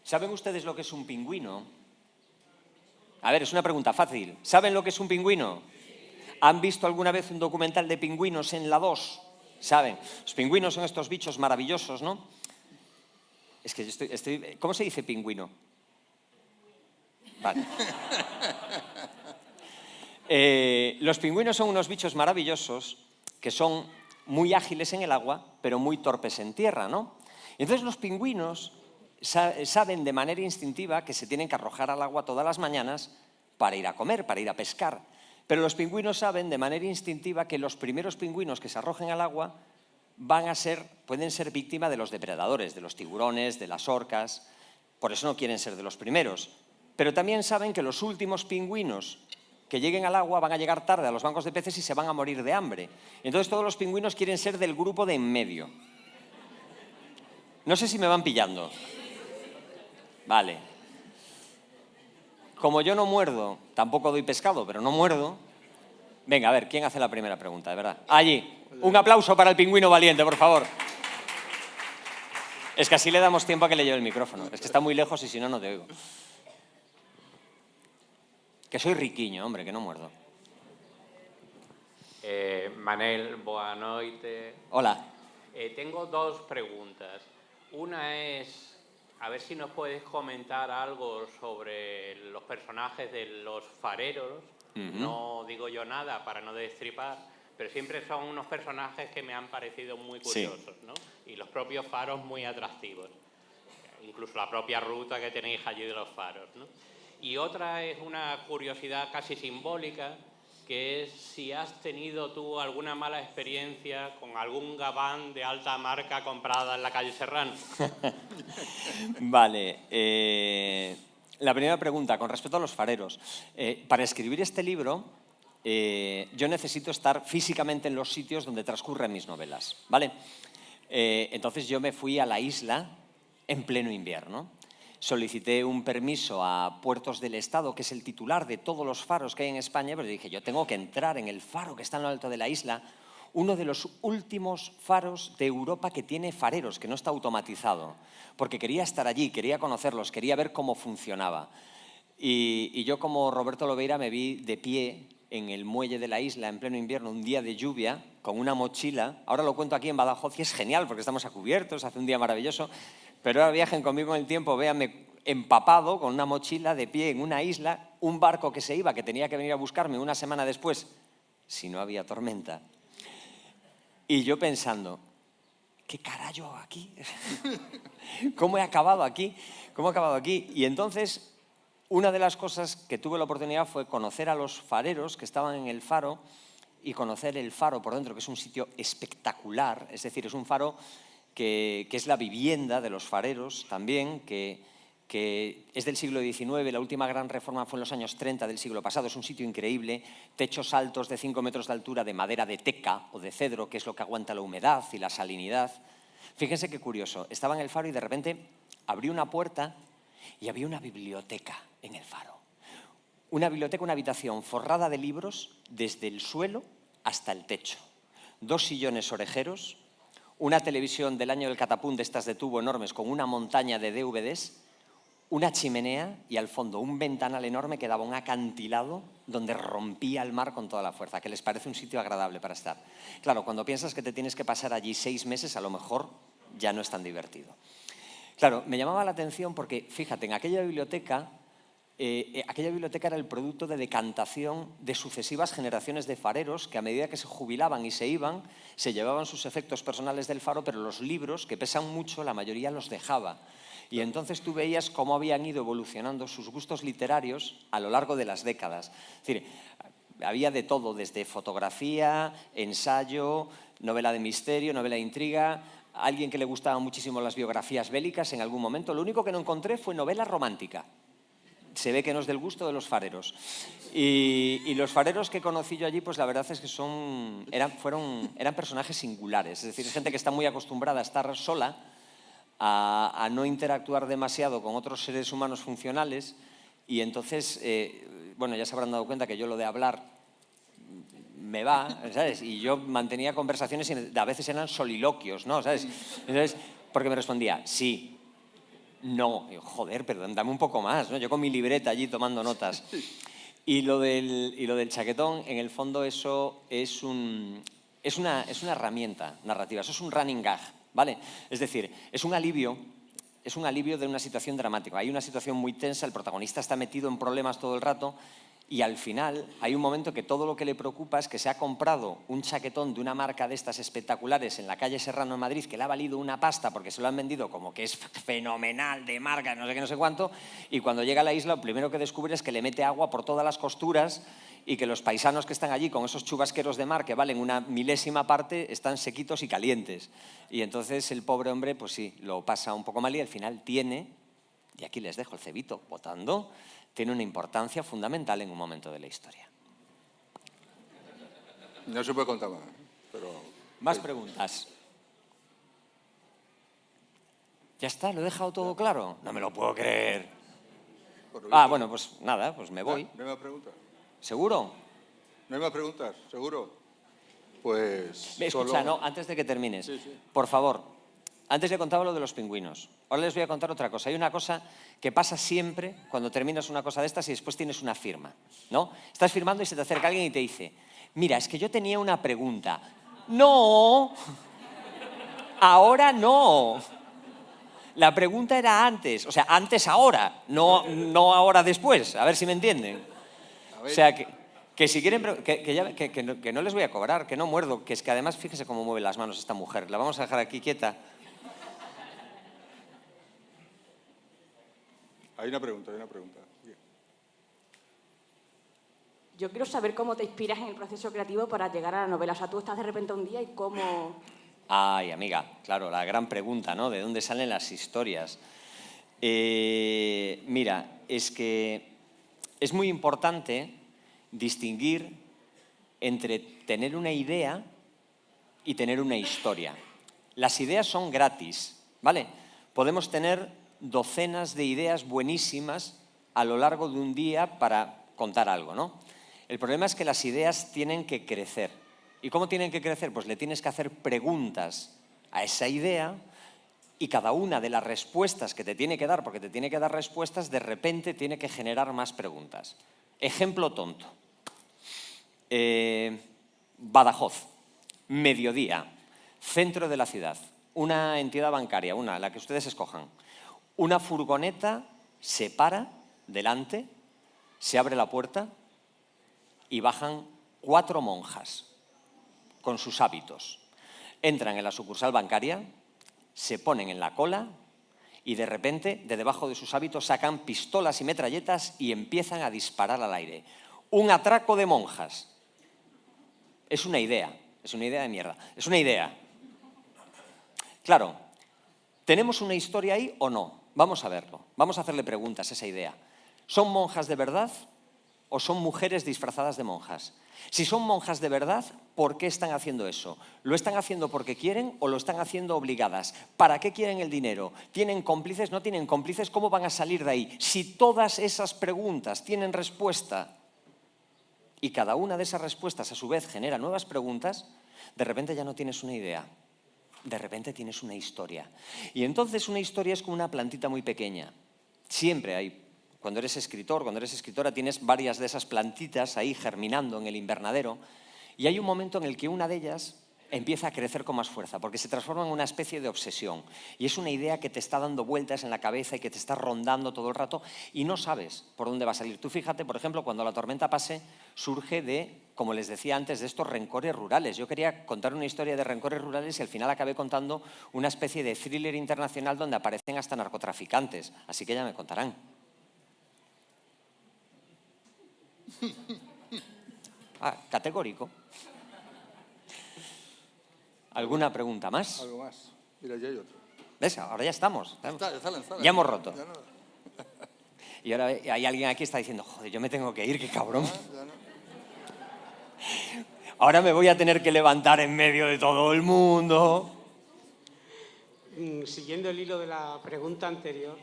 Speaker 2: ¿Saben ustedes lo que es un pingüino? A ver, es una pregunta fácil. ¿Saben lo que es un pingüino? ¿Han visto alguna vez un documental de pingüinos en la 2? ¿Saben? Los pingüinos son estos bichos maravillosos, ¿no? Es que yo estoy... ¿Cómo se dice pingüino? Vale. Los pingüinos son unos bichos maravillosos que son muy ágiles en el agua, pero muy torpes en tierra, ¿no? Entonces los pingüinos saben de manera instintiva que se tienen que arrojar al agua todas las mañanas para ir a comer, para ir a pescar. Pero los pingüinos saben de manera instintiva que los primeros pingüinos que se arrojen al agua pueden ser víctima de los depredadores, de los tiburones, de las orcas. Por eso no quieren ser de los primeros. Pero también saben que los últimos pingüinos que lleguen al agua van a llegar tarde a los bancos de peces y se van a morir de hambre. Entonces todos los pingüinos quieren ser del grupo de en medio. No sé si me van pillando. Vale. Como yo no muerdo, tampoco doy pescado, pero no muerdo. Venga, a ver, ¿quién hace la primera pregunta, de verdad? Allí. Un aplauso para el pingüino valiente, por favor. Es que así le damos tiempo a que le lleve el micrófono. Es que está muy lejos y si no, no te oigo. Que soy riquiño, hombre, que no muerdo.
Speaker 3: Manel, boa noite.
Speaker 2: Hola.
Speaker 3: Tengo dos preguntas. Una es, a ver si nos puedes comentar algo sobre los personajes de los fareros. No digo yo nada para no destripar, pero siempre son unos personajes que me han parecido muy curiosos, ¿no? Y los propios faros muy atractivos. Incluso la propia ruta que tenéis allí de los faros, ¿no? Y otra es una curiosidad casi simbólica, que es si has tenido tú alguna mala experiencia con algún gabán de alta marca comprada en la calle Serrano.
Speaker 2: Vale. La primera pregunta, con respecto a los fareros. Para escribir este libro, yo necesito estar físicamente en los sitios donde transcurren mis novelas, ¿vale? Entonces yo me fui a la isla en pleno invierno. Solicité un permiso a Puertos del Estado, que es el titular de todos los faros que hay en España, pero dije, yo tengo que entrar en el faro que está en lo alto de la isla, uno de los últimos faros de Europa que tiene fareros, que no está automatizado, porque quería estar allí, quería conocerlos, quería ver cómo funcionaba. Y yo, como Roberto Lobeira, me vi de pie en el muelle de la isla en pleno invierno, un día de lluvia, con una mochila. Ahora lo cuento aquí en Badajoz y es genial porque estamos a cubiertos, hace un día maravilloso, pero ahora viajen conmigo en el tiempo, véanme empapado con una mochila de pie en una isla, un barco que se iba, que tenía que venir a buscarme una semana después, si no había tormenta. Y yo pensando, ¿qué carajo hago aquí? ¿Cómo he acabado aquí? ¿Cómo he acabado aquí? Y entonces, una de las cosas que tuve la oportunidad fue conocer a los fareros que estaban en el faro y conocer el faro por dentro, que es un sitio espectacular. Es decir, es un faro que es la vivienda de los fareros también, que es del siglo XIX, la última gran reforma fue en los años 30 del siglo pasado, es un sitio increíble, techos altos de 5 metros de altura de madera de teca o de cedro, que es lo que aguanta la humedad y la salinidad. Fíjense qué curioso, estaba en el faro y de repente abrí una puerta y había una biblioteca en el faro. Una biblioteca, una habitación forrada de libros desde el suelo hasta el techo. 2 sillones orejeros, una televisión del año del catapún de estas de tubo enormes con una montaña de DVDs, una chimenea y al fondo un ventanal enorme que daba un acantilado donde rompía el mar con toda la fuerza, que les parece un sitio agradable para estar. Claro, cuando piensas que te tienes que pasar allí 6 meses, a lo mejor ya no es tan divertido. Claro, me llamaba la atención porque, fíjate, en aquella biblioteca era el producto de decantación de sucesivas generaciones de fareros que a medida que se jubilaban y se iban, se llevaban sus efectos personales del faro, pero los libros, que pesan mucho, la mayoría los dejaba. Y entonces tú veías cómo habían ido evolucionando sus gustos literarios a lo largo de las décadas. Es decir, había de todo, desde fotografía, ensayo, novela de misterio, novela de intriga, a alguien que le gustaban muchísimo las biografías bélicas en algún momento. Lo único que no encontré fue novela romántica. Se ve que no es del gusto de los fareros. Y los fareros que conocí yo allí, pues la verdad es que eran personajes singulares. Es decir, gente que está muy acostumbrada a estar sola, a no interactuar demasiado con otros seres humanos funcionales, y entonces, bueno, ya se habrán dado cuenta que yo lo de hablar me va, ¿sabes? Y yo mantenía conversaciones y a veces eran soliloquios, ¿no? ¿Sabes? Entonces, porque me respondía, sí, no, y yo, joder, perdón, dame un poco más, ¿no? Yo con mi libreta allí tomando notas. Y lo del chaquetón, en el fondo, eso es una herramienta narrativa, eso es un running gag, ¿vale? Es decir, es un alivio de una situación dramática. Hay una situación muy tensa, el protagonista está metido en problemas todo el rato y al final hay un momento que todo lo que le preocupa es que se ha comprado un chaquetón de una marca de estas espectaculares en la calle Serrano en Madrid que le ha valido una pasta porque se lo han vendido como que es fenomenal de marca, no sé qué, no sé cuánto, y cuando llega a la isla lo primero que descubre es que le mete agua por todas las costuras y que los paisanos que están allí con esos chubasqueros de mar que valen una milésima parte están sequitos y calientes. Y entonces el pobre hombre, pues sí, lo pasa un poco mal y al final tiene, y aquí les dejo el cebito botando, tiene una importancia fundamental en un momento de la historia.
Speaker 1: No se puede contar más, pero...
Speaker 2: Más preguntas. ¿Ya está? ¿Lo he dejado todo claro? No me lo puedo creer. Bueno, pues nada, pues me voy.
Speaker 1: ¿No hay más preguntas?
Speaker 2: ¿Seguro?
Speaker 1: ¿No hay más preguntas? ¿Seguro? Pues...
Speaker 2: Escucha, no, antes de que termines, sí. Por favor, antes le contaba lo de los pingüinos. Ahora les voy a contar otra cosa. Hay una cosa que pasa siempre cuando terminas una cosa de estas y después tienes una firma, ¿no? Estás firmando y se te acerca alguien y te dice, mira, es que yo tenía una pregunta. No, ahora no. La pregunta era antes, o sea, antes ahora, no ahora después. A ver si me entienden. O sea, que si quieren, que no les voy a cobrar, que no muerdo, que es que además, fíjese cómo mueve las manos esta mujer. La vamos a dejar aquí quieta.
Speaker 1: Hay una pregunta.
Speaker 4: Yo quiero saber cómo te inspiras en el proceso creativo para llegar a la novela. O sea, tú estás de repente un día y cómo...
Speaker 2: Ay, amiga, claro, la gran pregunta, ¿no? ¿De dónde salen las historias? Mira, es que es muy importante distinguir entre tener una idea y tener una historia. Las ideas son gratis, ¿vale? Podemos tener docenas de ideas buenísimas a lo largo de un día para contar algo, ¿no? El problema es que las ideas tienen que crecer. ¿Y cómo tienen que crecer? Pues le tienes que hacer preguntas a esa idea y cada una de las respuestas que te tiene que dar, porque te tiene que dar respuestas, de repente tiene que generar más preguntas. Ejemplo tonto. Badajoz, mediodía, centro de la ciudad, una entidad bancaria, la que ustedes escojan. Una furgoneta se para delante, se abre la puerta y bajan 4 monjas con sus hábitos. Entran en la sucursal bancaria, se ponen en la cola y de repente, de debajo de sus hábitos, sacan pistolas y metralletas y empiezan a disparar al aire. Un atraco de monjas. Es una idea de mierda. Es una idea. Claro, ¿tenemos una historia ahí o no? Vamos a verlo. Vamos a hacerle preguntas a esa idea. ¿Son monjas de verdad o son mujeres disfrazadas de monjas? Si son monjas de verdad, ¿por qué están haciendo eso? ¿Lo están haciendo porque quieren o lo están haciendo obligadas? ¿Para qué quieren el dinero? ¿Tienen cómplices? ¿No tienen cómplices? ¿Cómo van a salir de ahí? Si todas esas preguntas tienen respuesta y cada una de esas respuestas a su vez genera nuevas preguntas, de repente ya no tienes una idea, de repente tienes una historia. Y entonces una historia es como una plantita muy pequeña. Siempre hay. Cuando eres escritor, cuando eres escritora, tienes varias de esas plantitas ahí germinando en el invernadero y hay un momento en el que una de ellas empieza a crecer con más fuerza porque se transforma en una especie de obsesión y es una idea que te está dando vueltas en la cabeza y que te está rondando todo el rato y no sabes por dónde va a salir. Tú fíjate, por ejemplo, cuando la tormenta pase, surge de, como les decía antes, de estos rencores rurales. Yo quería contar una historia de rencores rurales y al final acabé contando una especie de thriller internacional donde aparecen hasta narcotraficantes, así que ya me contarán. Categórico. ¿Alguna pregunta más?
Speaker 1: Algo más. Mira, ya hay otro.
Speaker 2: ¿Ves? Ahora ya estamos.
Speaker 1: Está lanzada.
Speaker 2: Ya hemos roto.
Speaker 1: Ya no.
Speaker 2: Y ahora hay alguien aquí que está diciendo, joder, yo me tengo que ir, qué cabrón.
Speaker 1: Ya no.
Speaker 2: Ahora me voy a tener que levantar en medio de todo el mundo.
Speaker 5: Siguiendo el hilo de la pregunta anterior,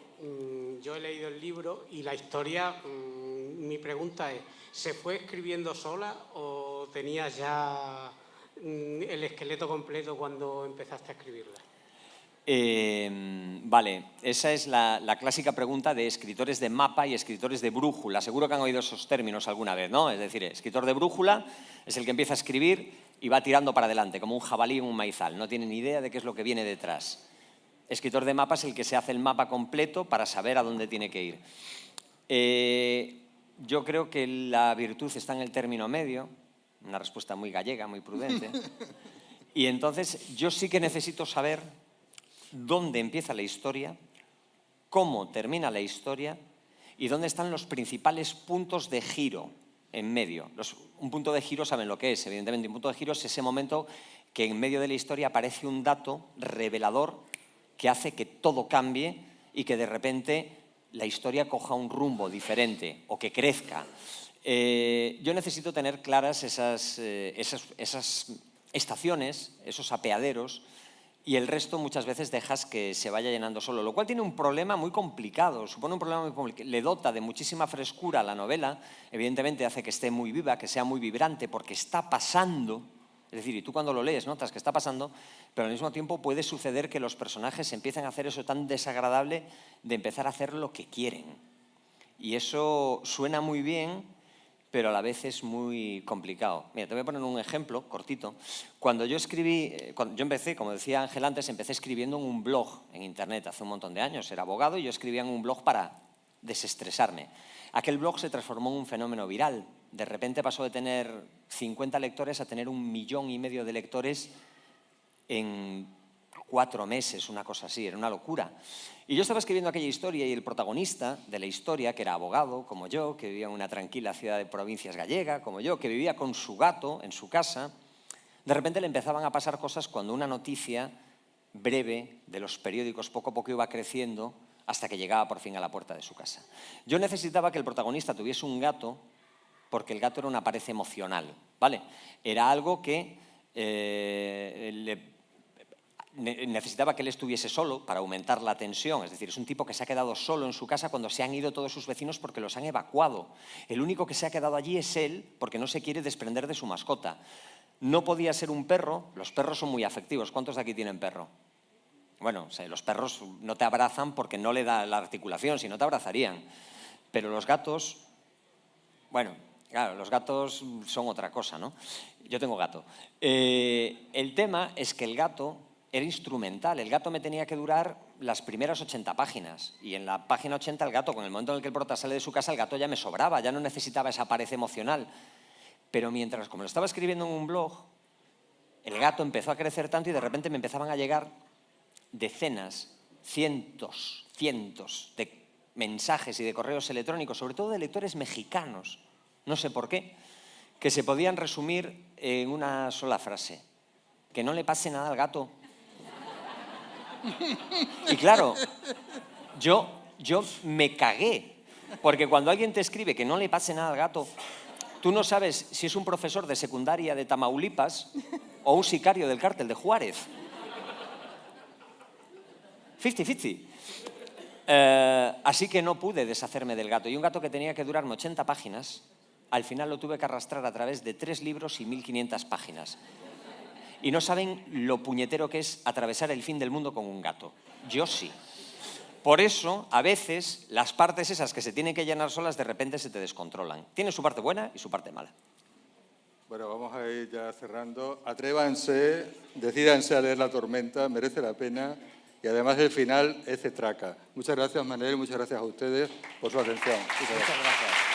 Speaker 5: yo he leído el libro y la historia, mi pregunta es, ¿se fue escribiendo sola o tenías ya el esqueleto completo cuando empezaste a escribirla?
Speaker 2: Vale, esa es la clásica pregunta de escritores de mapa y escritores de brújula. Seguro que han oído esos términos alguna vez, ¿no? Es decir, escritor de brújula es el que empieza a escribir y va tirando para adelante, como un jabalí en un maizal. No tiene ni idea de qué es lo que viene detrás. Escritor de mapa es el que se hace el mapa completo para saber a dónde tiene que ir. Yo creo que la virtud está en el término medio, una respuesta muy gallega, muy prudente. Y entonces yo sí que necesito saber dónde empieza la historia, cómo termina la historia y dónde están los principales puntos de giro en medio. Un punto de giro saben lo que es, evidentemente. Un punto de giro es ese momento que en medio de la historia aparece un dato revelador que hace que todo cambie y que de repente la historia coja un rumbo diferente o que crezca. Yo necesito tener claras esas estaciones, esos apeaderos, y el resto muchas veces dejas que se vaya llenando solo, lo cual tiene un problema muy complicado, supone un problema muy complicado. Le dota de muchísima frescura a la novela, evidentemente hace que esté muy viva, que sea muy vibrante, porque está pasando. Es decir, y tú cuando lo lees notas que está pasando, pero al mismo tiempo puede suceder que los personajes empiecen a hacer eso tan desagradable de empezar a hacer lo que quieren. Y eso suena muy bien, pero a la vez es muy complicado. Mira, te voy a poner un ejemplo cortito. Cuando yo empecé, como decía Ángel antes, empecé escribiendo en un blog en internet hace un montón de años. Era abogado y yo escribía en un blog para desestresarme. Aquel blog se transformó en un fenómeno viral. De repente pasó de tener 50 lectores a tener 1,5 millones de lectores en 4 meses, una cosa así, era una locura. Y yo estaba escribiendo aquella historia y el protagonista de la historia, que era abogado, como yo, que vivía en una tranquila ciudad de provincias gallega, como yo, que vivía con su gato en su casa, de repente le empezaban a pasar cosas cuando una noticia breve de los periódicos poco a poco iba creciendo hasta que llegaba por fin a la puerta de su casa. Yo necesitaba que el protagonista tuviese un gato porque el gato era una pared emocional, ¿vale? Era algo que necesitaba que él estuviese solo para aumentar la tensión. Es decir, es un tipo que se ha quedado solo en su casa cuando se han ido todos sus vecinos porque los han evacuado. El único que se ha quedado allí es él porque no se quiere desprender de su mascota. no podía ser un perro. Los perros son muy afectivos. ¿Cuántos de aquí tienen perro? Bueno, o sea, los perros no te abrazan porque no le da la articulación, si no te abrazarían. Pero los gatos, bueno, claro, los gatos son otra cosa, ¿no? Yo tengo gato. El tema es que el gato era instrumental. El gato me tenía que durar las primeras 80 páginas. Y en la página 80 el gato, con el momento en el que el prota sale de su casa, el gato ya me sobraba, ya no necesitaba esa pared emocional. Pero mientras, como lo estaba escribiendo en un blog, el gato empezó a crecer tanto y de repente me empezaban a llegar decenas, cientos de mensajes y de correos electrónicos, sobre todo de lectores mexicanos, no sé por qué, que se podían resumir en una sola frase: que no le pase nada al gato. Y claro, yo me cagué, porque cuando alguien te escribe que no le pase nada al gato, tú no sabes si es un profesor de secundaria de Tamaulipas o un sicario del cártel de Juárez. 50-50. Así que no pude deshacerme del gato. Y un gato que tenía que durarme 80 páginas, al final lo tuve que arrastrar a través de 3 libros y 1500 páginas. Y no saben lo puñetero que es atravesar el fin del mundo con un gato. Yo sí. Por eso, a veces, las partes esas que se tienen que llenar solas, de repente se te descontrolan. Tiene su parte buena y su parte mala.
Speaker 1: Bueno, vamos a ir ya cerrando. Atrévanse, decídanse a leer La tormenta, merece la pena. Y además el final es cetraca. Muchas gracias, Manel, muchas gracias a ustedes por su atención.
Speaker 2: Muchas gracias.